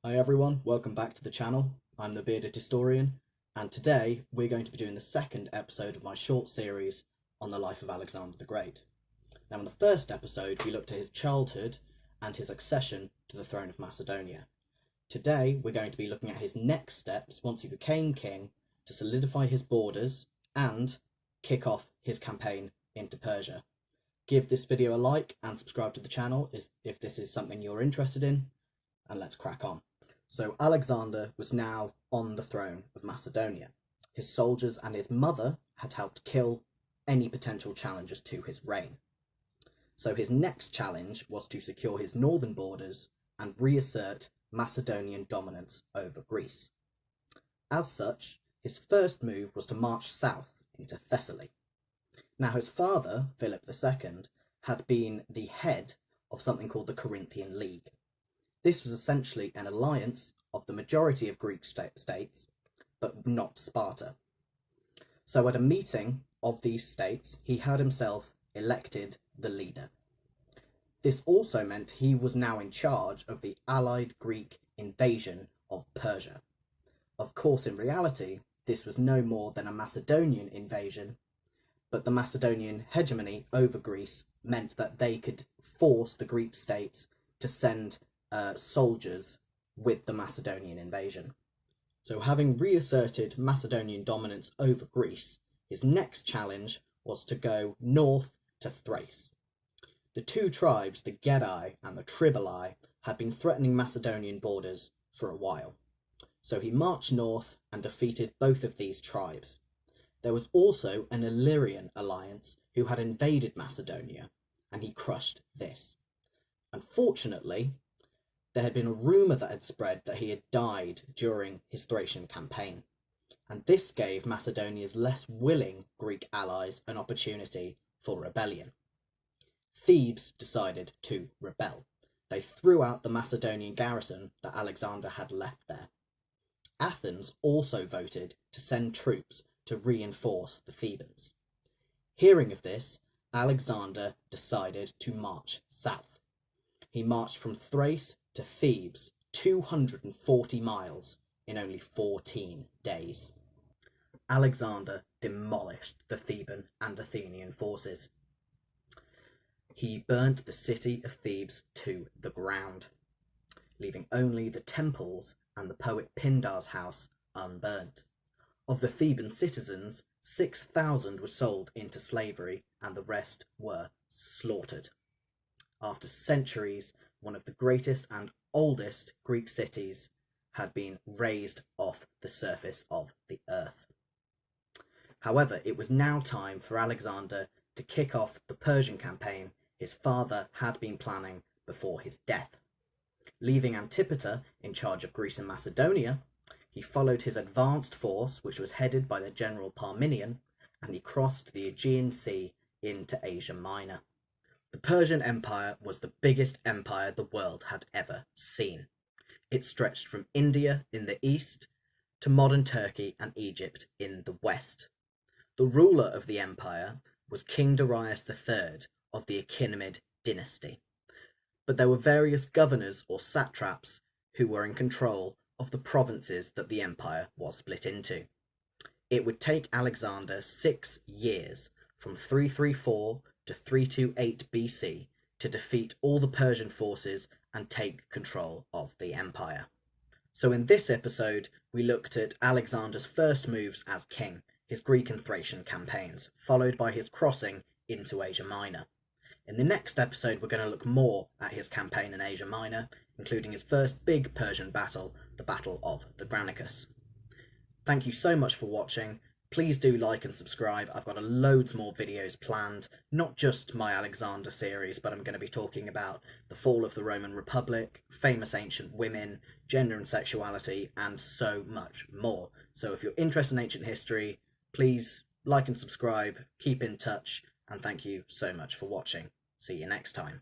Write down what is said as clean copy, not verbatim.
Hi everyone, welcome back to the channel. I'm the Bearded Historian, and today we're going to be doing the second episode of my short series on the life of Alexander the Great. Now in the first episode we looked at his childhood and his accession to the throne of Macedonia. Today we're going to be looking at his next steps once he became king to solidify his borders and kick off his campaign into Persia. Give this video a like and subscribe to the channel if this is something you're interested in, and let's crack on. So Alexander was now on the throne of Macedonia. His soldiers and his mother had helped kill any potential challengers to his reign. So his next challenge was to secure his northern borders and reassert Macedonian dominance over Greece. As such, his first move was to march south into Thessaly. Now his father, Philip II, had been the head of something called the Corinthian League. This was essentially an alliance of the majority of Greek states, but not Sparta. So at a meeting of these states, he had himself elected the leader. This also meant he was now in charge of the allied Greek invasion of Persia. Of course, in reality, this was no more than a Macedonian invasion, but the Macedonian hegemony over Greece meant that they could force the Greek states to send soldiers with the Macedonian invasion. So having reasserted Macedonian dominance over Greece, his next challenge was to go north to Thrace. The two tribes, the Gedi and the Tribali, had been threatening Macedonian borders for a while. So he marched north and defeated both of these tribes. There was also an Illyrian alliance who had invaded Macedonia, and he crushed this. Unfortunately, there had been a rumour that had spread that he had died during his Thracian campaign, and this gave Macedonia's less willing Greek allies an opportunity for rebellion. Thebes decided to rebel. They threw out the Macedonian garrison that Alexander had left there. Athens also voted to send troops to reinforce the Thebans. Hearing of this, Alexander decided to march south. He marched from Thrace to Thebes, 240 miles, in only 14 days. Alexander demolished the Theban and Athenian forces. He burnt the city of Thebes to the ground, leaving only the temples and the poet Pindar's house unburnt. Of the Theban citizens, 6,000 were sold into slavery and the rest were slaughtered. After centuries, one of the greatest and oldest Greek cities had been razed off the surface of the earth. However, it was now time for Alexander to kick off the Persian campaign his father had been planning before his death. Leaving Antipater in charge of Greece and Macedonia, he followed his advanced force, which was headed by the general Parmenion, and he crossed the Aegean Sea into Asia Minor. The Persian Empire was the biggest empire the world had ever seen. It stretched from India in the east to modern Turkey and Egypt in the west. The ruler of the empire was King Darius III of the Achaemenid dynasty, but there were various governors or satraps who were in control of the provinces that the empire was split into. It would take Alexander 6 years, from 334 to 328 BC, to defeat all the Persian forces and take control of the empire. So in this episode, we looked at Alexander's first moves as king, his Greek and Thracian campaigns, followed by his crossing into Asia Minor. In the next episode, we're going to look more at his campaign in Asia Minor, including his first big Persian battle, the Battle of the Granicus. Thank you so much for watching. Please do like and subscribe. I've got loads more videos planned, not just my Alexander series, but I'm going to be talking about the fall of the Roman Republic, famous ancient women, gender and sexuality, and so much more. So if you're interested in ancient history, please like and subscribe, keep in touch, and thank you so much for watching. See you next time.